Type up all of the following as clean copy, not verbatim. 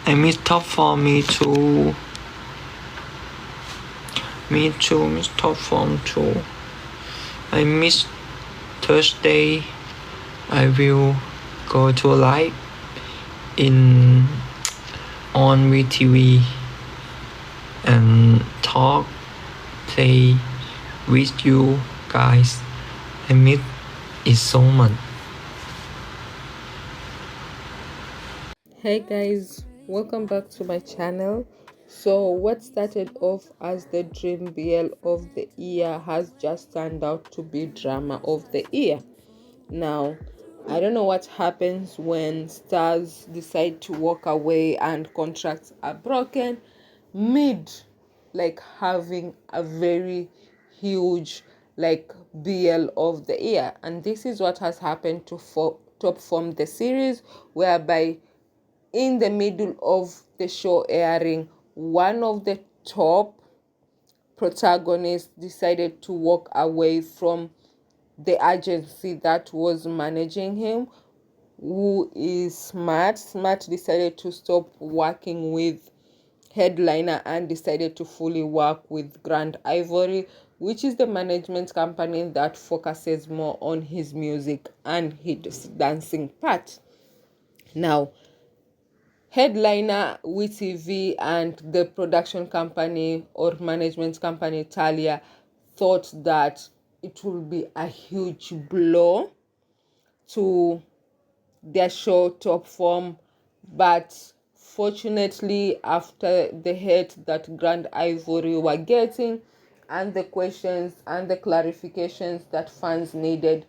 I miss top form, me too. Me too, miss top form too. I miss Thursday. I will go to live in on VTV and talk, play with you guys. I miss it so much. Hey guys, welcome back to my channel. So what started off as the dream BL of the year has just turned out to be drama of the year. Now, I don't know what happens when stars decide to walk away and contracts are broken mid having a very huge BL of the year. And this is what has happened to Top Form the series, whereby in the middle of the show airing, one of the top protagonists decided to walk away from the agency that was managing him, who is Smart. Smart decided to stop working with Headliner and decided to fully work with Grand Ivory, which is the management company that focuses more on his music and his dancing part. Now, Headliner, WeTV, and the production company or management company Talia thought that it will be a huge blow to their show Top Form, but fortunately, after the hate that Grand Ivory were getting and the questions and the clarifications that fans needed,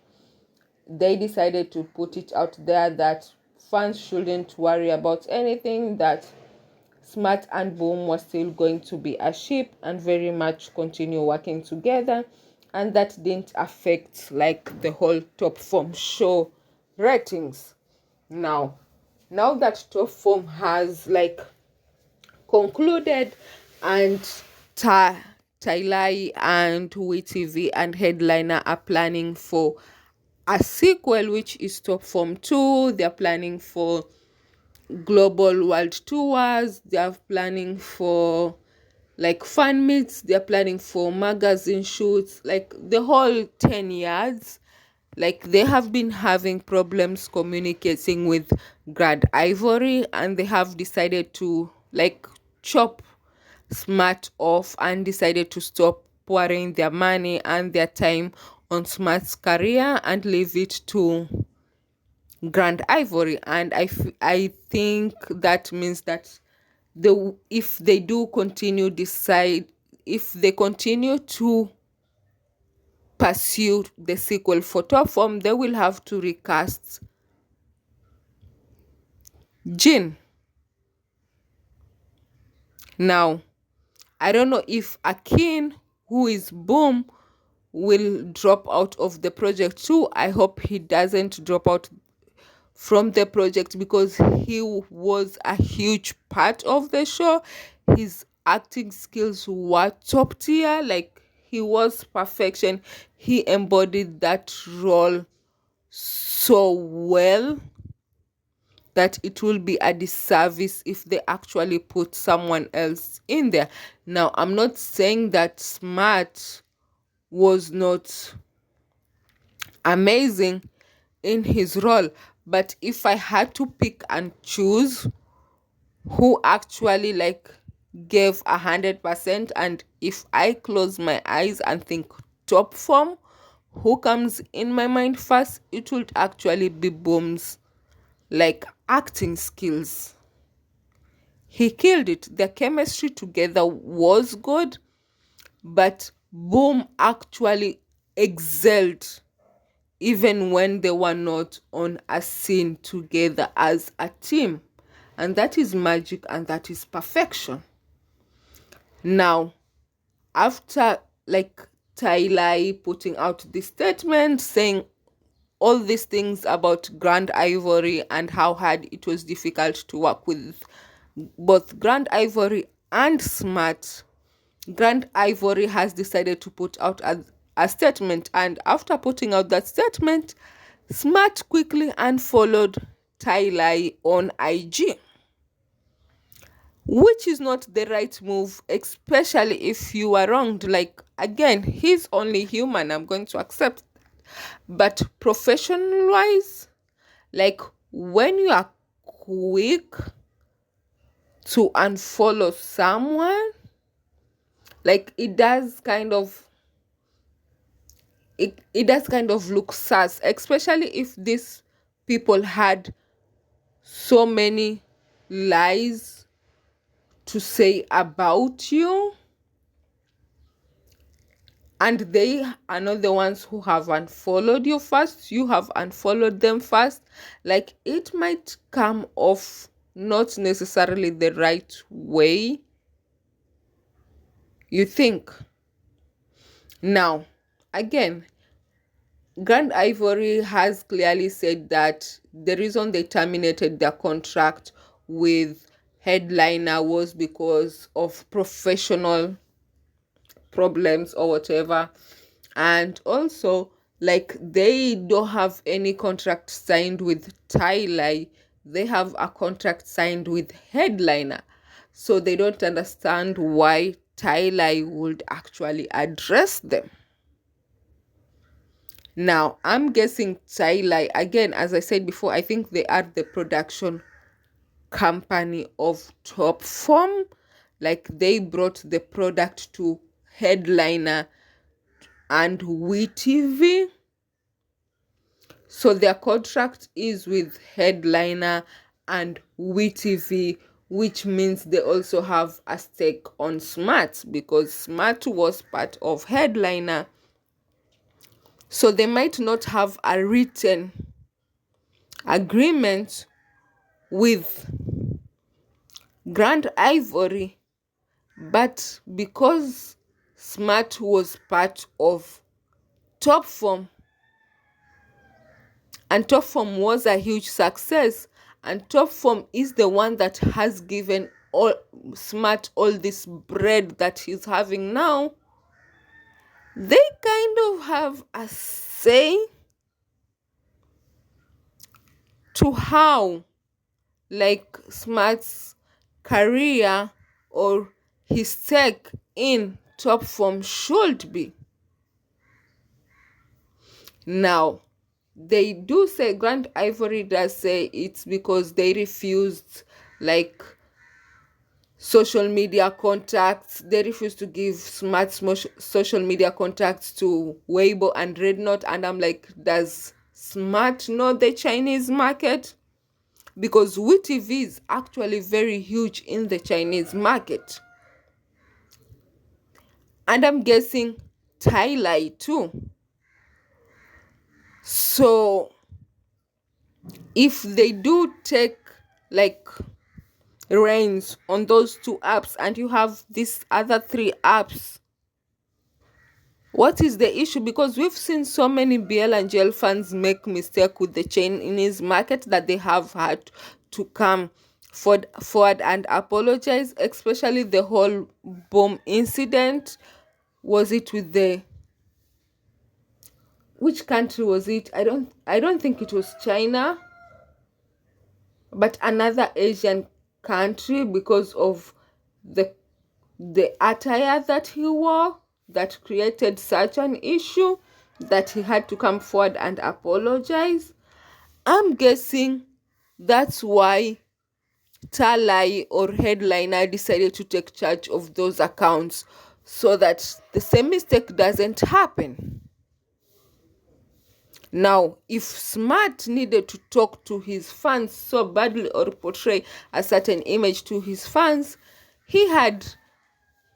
they decided to put it out there that fans shouldn't worry about anything, that Smart and Boom was still going to be a ship and very much continue working together, and that didn't affect the whole Top Form show ratings. Now that Top Form has concluded, and Tailai and WeTV and Headliner are planning for a sequel, which is Top Form 2. They're planning for global world tours. They're planning for fan meets. They're planning for magazine shoots, the whole 10 yards. They have been having problems communicating with Grand Ivory, and they have decided to chop Smart off and decided to stop pouring their money and their time on Smart's career and leave it to Grand Ivory. And I think that means that if they do continue if they continue to pursue the sequel for Top Form, they will have to recast Jin. Now, I don't know if Akin, who is Boom, will drop out of the project too. I hope he doesn't drop out from the project, because he was a huge part of the show. His acting skills were top tier. He was perfection. He embodied that role so well that it will be a disservice if they actually put someone else in there. Now, I'm not saying that Smart was not amazing in his role, but if I had to pick and choose who actually gave 100%, and if I close my eyes and think Top Form, who comes in my mind first, it would actually be Boom's acting skills. He killed it. The chemistry together was good, but Boom actually excelled even when they were not on a scene together as a team. And that is magic, and that is perfection. Now, after Tailai putting out this statement saying all these things about Grand Ivory and how hard it was difficult to work with both Grand Ivory and Smart, Grand Ivory has decided to put out a statement. And after putting out that statement, Smart quickly unfollowed Tailai on IG. which is not the right move, especially if you are wronged. Like, again, he's only human, I'm going to accept. But professional wise, like, when you are quick to unfollow someone, like, it does kind of look sus, especially if these people had so many lies to say about you, and they are not the ones who have unfollowed you first, you have unfollowed them first. Like, it might come off not necessarily the right way you think. Now, again, Grand Ivory has clearly said that the reason they terminated their contract with Headliner was because of professional problems or whatever. And also, like, they don't have any contract signed with Tyler, they have a contract signed with Headliner. So they don't understand why Tyler would actually address them. Now, I'm guessing Tyler, again, as I said before, I think they are the production company of Top Form. Like, they brought the product to Headliner and WeTV. So their contract is with Headliner and WeTV, which means they also have a stake on Smart, because Smart was part of Headliner. So they might not have a written agreement with Grand Ivory, but because Smart was part of Top Form, and Top Form was a huge success, and Top Form is the one that has given all Smart all this bread that he's having now, they kind of have a say to how, like, Smart's career or his stake in Top Form should be. Now, they do say, Grand Ivory does say, it's because they refused, like, social media contacts. They refused to give Smart social media contacts to Weibo and Red Note. And I'm like, does Smart know the Chinese market? Because WeTV is actually very huge in the Chinese market. And I'm guessing Thai too. So if they do take, like, reins on those two apps, and you have these other three apps, what is the issue? Because we've seen so many BL&GL fans make mistake with the Chinese market that they have had to come forward and apologize, especially the whole bomb incident. Was it with the, which country was it? I don't think it was China, but another Asian country, because of the attire that he wore, that created such an issue that he had to come forward and apologize. I'm guessing that's why Talai or Headliner decided to take charge of those accounts, so that the same mistake doesn't happen. Now, if Smart needed to talk to his fans so badly or portray a certain image to his fans, he had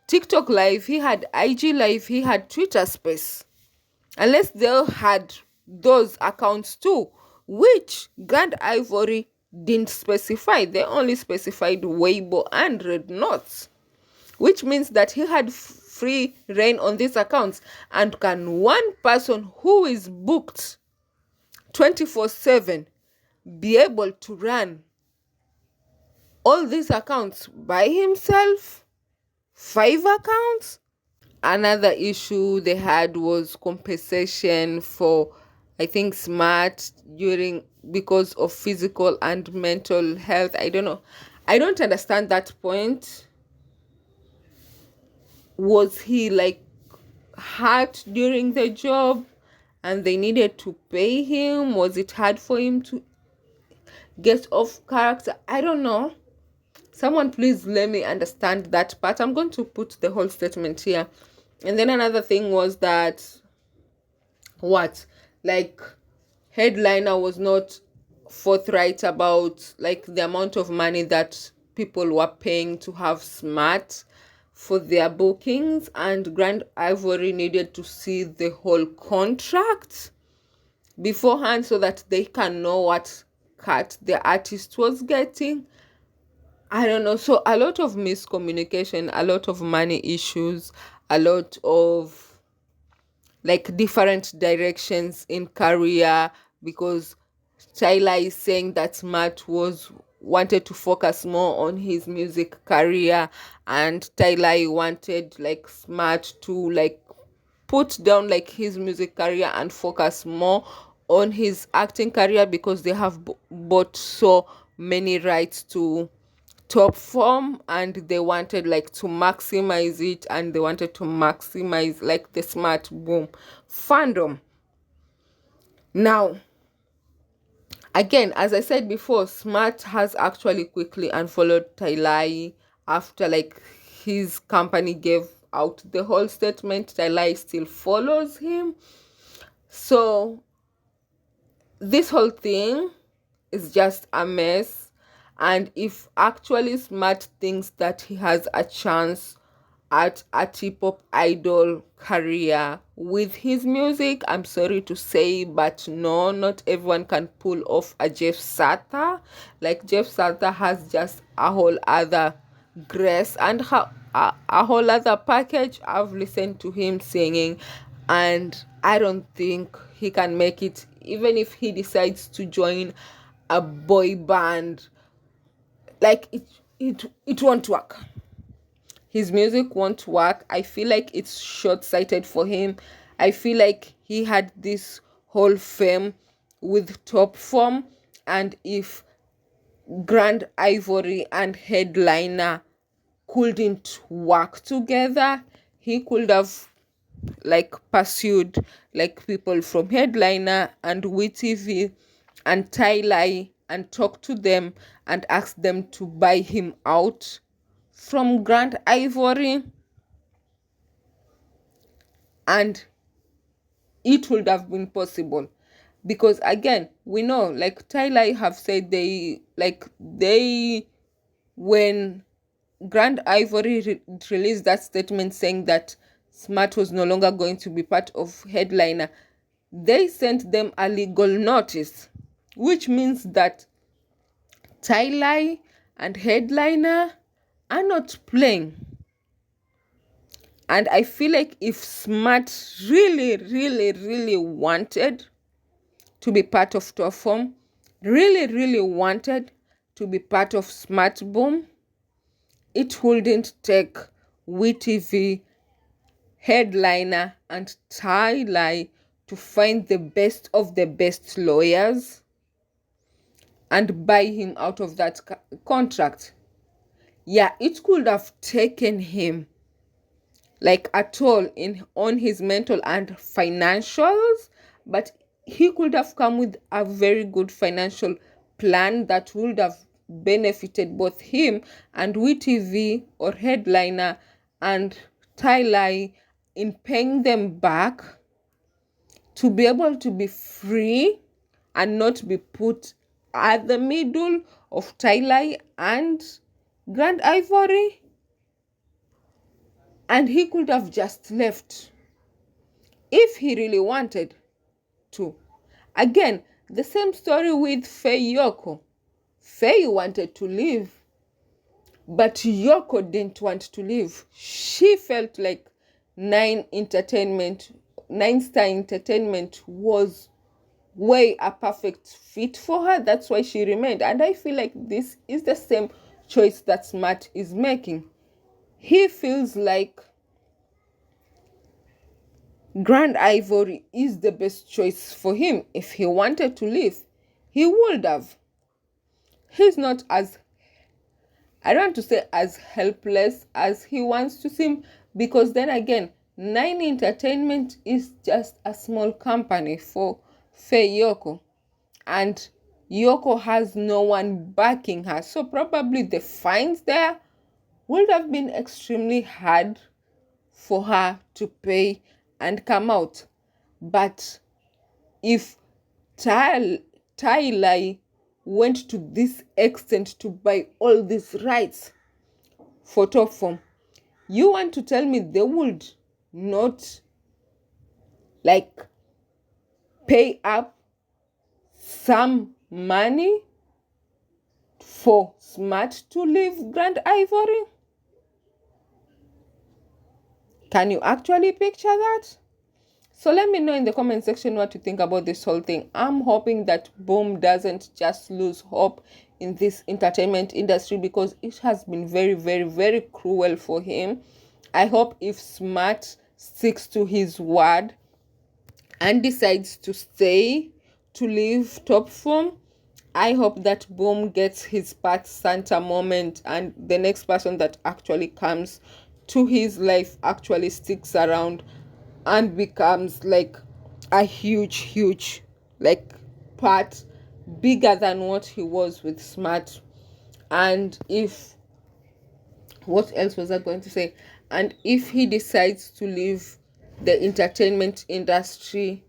TikTok Live, he had IG Live, he had Twitter Space. Unless they had those accounts too, which Grand Ivory didn't specify. They only specified Weibo and Red Notes, which means that he had free reign on these accounts. And can one person who is booked 24/7 be able to run all these accounts by himself? 5 accounts? Another issue they had was compensation for, I think, Smart because of physical and mental health. I don't know. I don't understand that point. Was he like hurt during the job and they needed to pay him? Was it hard for him to get off character? I don't know. Someone please let me understand that part. I'm going to put the whole statement here. And then another thing was that like Headliner was not forthright about like the amount of money that people were paying to have Smart for their bookings, and Grand Ivory needed to see the whole contract beforehand so that they can know what cut the artist was getting. I don't know. So a lot of miscommunication, a lot of money issues, a lot of like different directions in career, because Tyler is saying that Matt wanted to focus more on his music career, and Tyler wanted like Smart to like put down like his music career and focus more on his acting career, because they have bought so many rights to Top Form and they wanted like to maximize it, and they wanted to maximize like the Smart Boom fandom. Now again, as I said before, Smart has actually quickly unfollowed Tailai after like his company gave out the whole statement. Tailai still follows him. So this whole thing is just a mess. And if actually Smart thinks that he has a chance at a T-pop idol career with his music, I'm sorry to say, but no, not everyone can pull off a Jeff Sata. Like Jeff Sata has just a whole other grace and a whole other package. I've listened to him singing, and I don't think he can make it, even if he decides to join a boy band. Like it won't work. His music won't work. I feel like it's short-sighted for him. I feel like he had this whole fame with Top Form, and if Grand Ivory and Headliner couldn't work together, he could have like pursued like people from Headliner and WeTV and Tyler and talked to them and asked them to buy him out from Grand Ivory, and it would have been possible. Because again, we know like Tyler have said when Grand Ivory released that statement saying that Smart was no longer going to be part of Headliner, they sent them a legal notice, which means that Tyler and Headliner are not playing. And I feel like if Smart really, really, really wanted to be part of Top Form, really, really wanted to be part of Smart Boom, it wouldn't take WeTV, Headliner, and Tyler to find the best of the best lawyers and buy him out of that contract. Yeah, it could have taken him like a toll on his mental and financials, but he could have come with a very good financial plan that would have benefited both him and WeTV or Headliner and Tyler in paying them back to be able to be free and not be put at the middle of Tyler and Grand Ivory. And he could have just left if he really wanted to. Again, the same story with Faye Yoko. Faye wanted to leave, but Yoko didn't want to leave. She felt like Nine Star Entertainment was way a perfect fit for her. That's why she remained. And I feel like this is the same choice that Smart is making. He feels like Grand Ivory is the best choice for him. If he wanted to leave, he would have. He's not as I don't want to say as helpless as he wants to seem, because then again, Nine Entertainment is just a small company for Yoko, and Yoko has no one backing her. So probably the fines there would have been extremely hard for her to pay and come out. But if Tyler went to this extent to buy all these rights for Top Form, you want to tell me they would not like pay up some money for Smart to leave Grand Ivory? Can you actually picture that? So let me know in the comment section what you think about this whole thing. I'm hoping that Boom doesn't just lose hope in this entertainment industry, because it has been very, very, very cruel for him. I hope if Smart sticks to his word and decides to stay, to leave Top Form, I hope that Boom gets his Pat Santa moment, and the next person that actually comes to his life actually sticks around and becomes like a huge like part bigger than what he was with Smart. And if, what else was I going to say, and if he decides to leave the entertainment industry,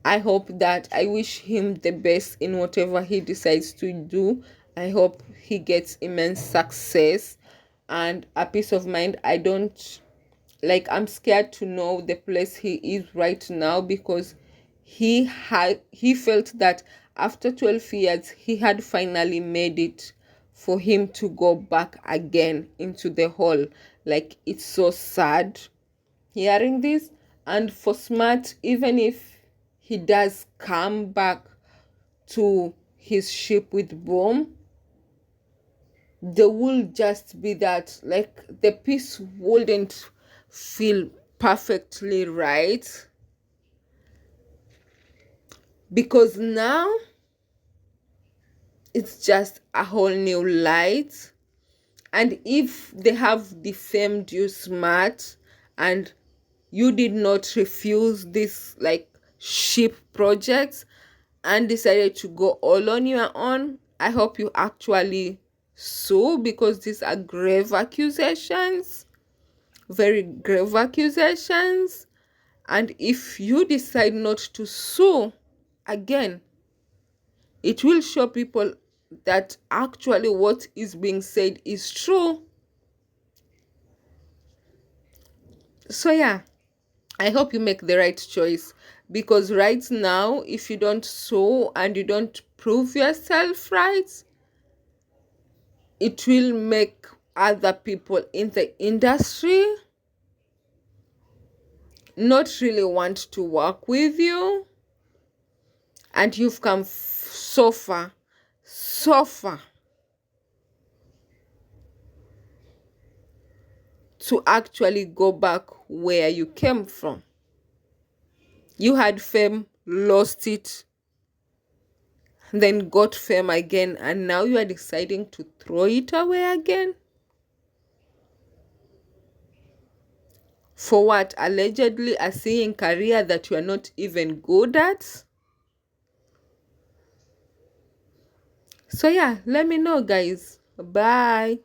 I hope that, I wish him the best in whatever he decides to do. I hope he gets immense success and a peace of mind. I don't like, I'm scared to know the place he is right now, because he felt that after 12 years he had finally made it for him to go back again into the hole. Like, it's so sad hearing this. And for Smart, even if he does come back to his ship with Boom, there will just be that, like, the piece wouldn't feel perfectly right, because now it's just a whole new light. And if they have defamed you, Smart, and you did not refuse this like ship projects and decided to go all on your own, I hope you actually sue, because these are grave accusations, very grave accusations. And if you decide not to sue, again, it will show people that actually what is being said is true. So yeah, I hope you make the right choice, because right now, if you don't sue and you don't prove yourself right, it will make other people in the industry not really want to work with you. And you've come so far to actually go back where you came from. You had fame, lost it, then got fame again, and now you are deciding to throw it away again. For what? Allegedly a singing career that you are not even good at? So yeah, let me know, guys. Bye.